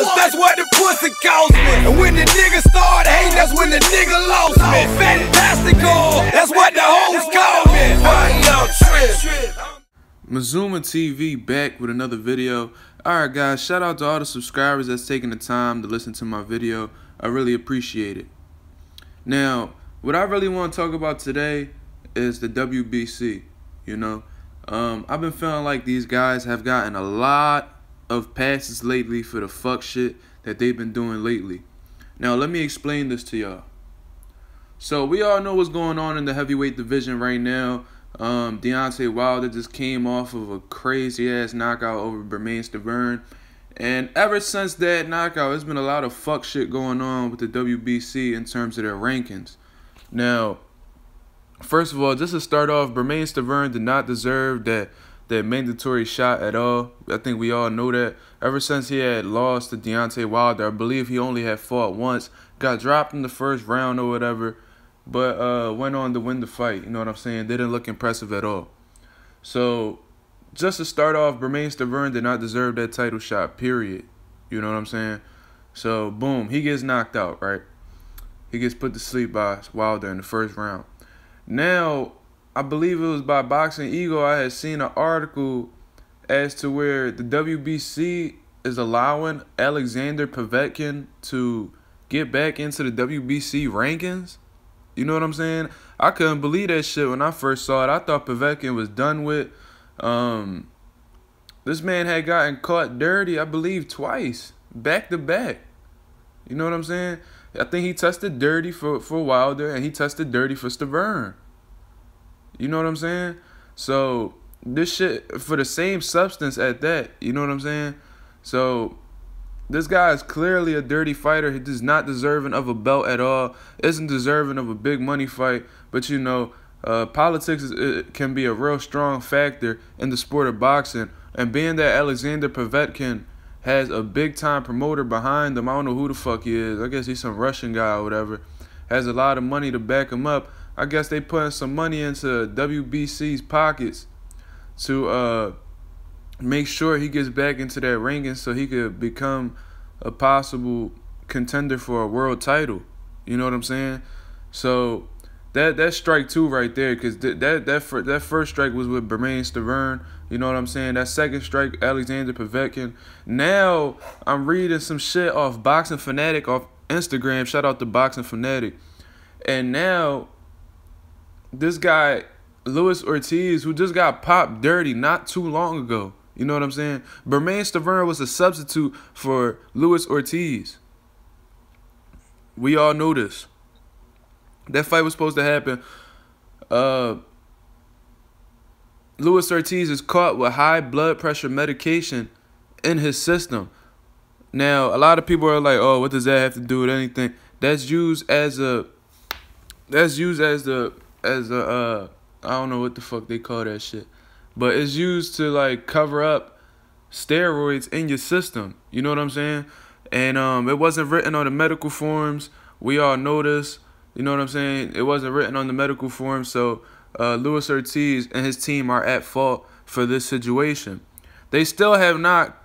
dollars, that's what the pussy cost me. And when the nigga started hating, that's when the nigga lost me. Fantastical, that's what the hoes call me. Mazuma TV back with another video. Alright guys, shout out to all the subscribers that's taking the time to listen to my video. I really appreciate it. Now, what I really want to talk about today is the WBC. You know, I've been feeling like these guys have gotten a lot of passes lately for the fuck shit that they've been doing lately. Now, let me explain this to y'all. So, we all know what's going on in the heavyweight division right now. Deontay Wilder just came off of a crazy-ass knockout over Bermane Stiverne. And ever since that knockout, there's been a lot of fuck shit going on with the WBC in terms of their rankings. Now, first of all, just to start off, Bermane Stiverne did not deserve that mandatory shot at all. I think we all know that. Ever since he had lost to Deontay Wilder, I believe he only had fought once, got dropped in the first round or whatever, but went on to win the fight. You know what I'm saying? Didn't look impressive at all. So, just to start off, Bermane Stiverne did not deserve that title shot, period. You know what I'm saying? So, boom, he gets knocked out, right? He gets put to sleep by Wilder in the first round. Now, I believe it was by Boxing Eagle, I had seen an article as to where the WBC is allowing Alexander Povetkin to get back into the WBC rankings. You know what I'm saying? I couldn't believe that shit when I first saw it. I thought Povetkin was done with. This man had gotten caught dirty, I believe, twice, back to back. You know what I'm saying? I think he tested dirty for Wilder, and he tested dirty for Stiverne. You know what I'm saying? So, this shit, for the same substance at that, you know what I'm saying? So, this guy is clearly a dirty fighter. He is not deserving of a belt at all. Isn't deserving of a big money fight. But, you know, politics can be a real strong factor in the sport of boxing. And being that Alexander Povetkin has a big-time promoter behind him, I don't know who the fuck he is. I guess he's some Russian guy or whatever. Has a lot of money to back him up. I guess they putting some money into WBC's pockets to make sure he gets back into that ranking so he could become a possible contender for a world title. You know what I'm saying? So that's strike two right there, because that first strike was with Bermane Stiverne. You know what I'm saying? That second strike, Alexander Povetkin. Now I'm reading some shit off Boxing Fanatic off Instagram. Shout out to Boxing Fanatic. And now this guy, Luis Ortiz, who just got popped dirty not too long ago. You know what I'm saying? Bermane Stiverne was a substitute for Luis Ortiz. We all know this. That fight was supposed to happen. Luis Ortiz is caught with high blood pressure medication in his system. Now, a lot of people are like, "Oh, what does that have to do with anything?" That's used as a I don't know what the fuck they call that shit. But it's used to, like, cover up steroids in your system. You know what I'm saying? And it wasn't written on the medical forms. We all know this. You know what I'm saying? It wasn't written on the medical forms. So Luis Ortiz and his team are at fault for this situation. They still have not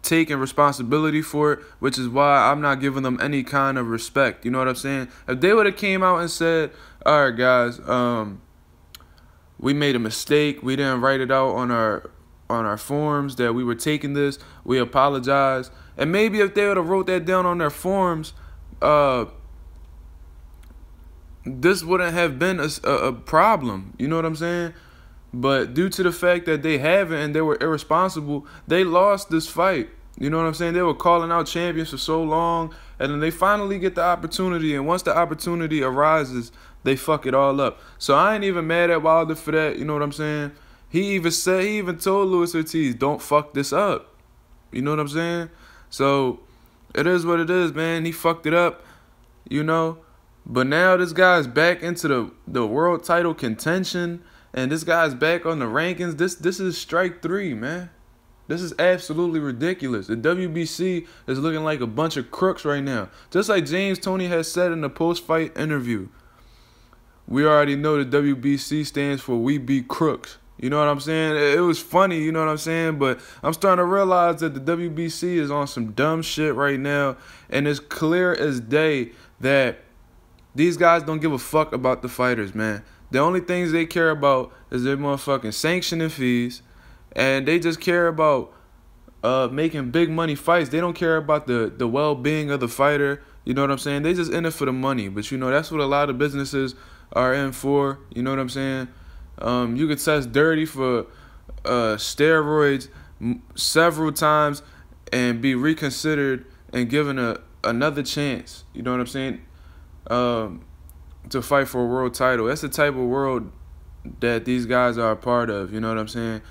taken responsibility for it, which is why I'm not giving them any kind of respect. You know what I'm saying? If they would have came out and said, "All right, guys, we made a mistake. We didn't write it out on our forms that we were taking this. We apologize." And maybe if they would have wrote that down on their forms, this wouldn't have been a problem. You know what I'm saying? But due to the fact that they haven't and they were irresponsible, they lost this fight. You know what I'm saying? They were calling out champions for so long, and then they finally get the opportunity, and once the opportunity arises, they fuck it all up. So I ain't even mad at Wilder for that. You know what I'm saying? He even told Luis Ortiz, "Don't fuck this up." You know what I'm saying? So it is what it is, man. He fucked it up, you know. But now this guy's back into the world title contention, and this guy's back on the rankings. This is strike three, man. This is absolutely ridiculous. The WBC is looking like a bunch of crooks right now. Just like James Toney has said in the post-fight interview. We already know the WBC stands for "We Be Crooks." You know what I'm saying? It was funny, you know what I'm saying? But I'm starting to realize that the WBC is on some dumb shit right now. And it's clear as day that these guys don't give a fuck about the fighters, man. The only things they care about is their motherfucking sanctioning fees. And they just care about making big money fights. They don't care about the well-being of the fighter. You know what I'm saying? They just in it for the money. But, you know, that's what a lot of businesses are in for. You know what I'm saying? You could test dirty for steroids several times and be reconsidered and given another chance. You know what I'm saying? To fight for a world title. That's the type of world that these guys are a part of. You know what I'm saying?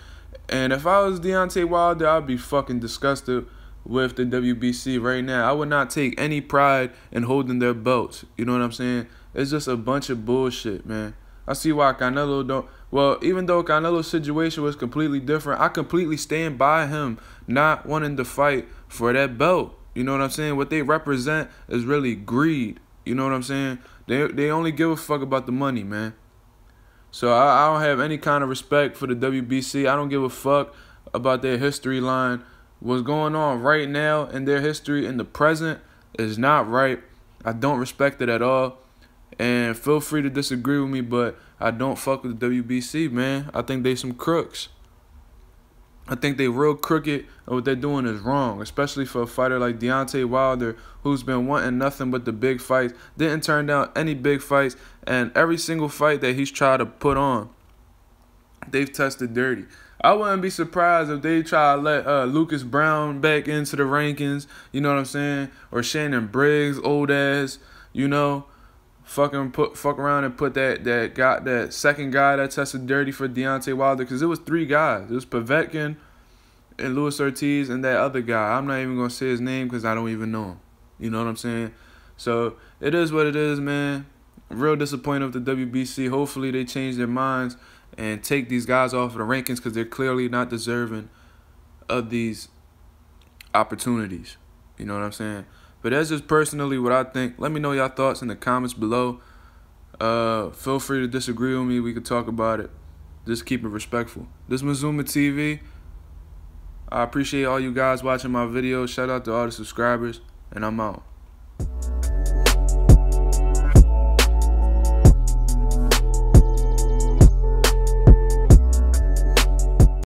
And if I was Deontay Wilder, I'd be fucking disgusted with the WBC right now. I would not take any pride in holding their belts. You know what I'm saying? It's just a bunch of bullshit, man. I see why Canelo don't. Well, even though Canelo's situation was completely different, I completely stand by him not wanting to fight for that belt. You know what I'm saying? What they represent is really greed. You know what I'm saying? They only give a fuck about the money, man. So I don't have any kind of respect for the WBC. I don't give a fuck about their history line. What's going on right now in their history in the present is not right. I don't respect it at all. And feel free to disagree with me, but I don't fuck with the WBC, man. I think they some crooks. I think they real crooked, and what they're doing is wrong, especially for a fighter like Deontay Wilder, who's been wanting nothing but the big fights, didn't turn down any big fights, and every single fight that he's tried to put on, they've tested dirty. I wouldn't be surprised if they try to let Lucas Brown back into the rankings, you know what I'm saying, or Shannon Briggs, old ass, you know. Fuck around and put that second guy that tested dirty for Deontay Wilder, because it was 3 guys. It was Povetkin and Luis Ortiz and that other guy. I'm not even gonna say his name because I don't even know him. You know what I'm saying? So it is what it is, man. I'm real disappointed with the WBC. Hopefully they change their minds and take these guys off of the rankings, because they're clearly not deserving of these opportunities. You know what I'm saying? But that's just personally what I think. Let me know your thoughts in the comments below. Feel free to disagree with me. We could talk about it. Just keep it respectful. This is Mazuma TV. I appreciate all you guys watching my videos. Shout out to all the subscribers. And I'm out.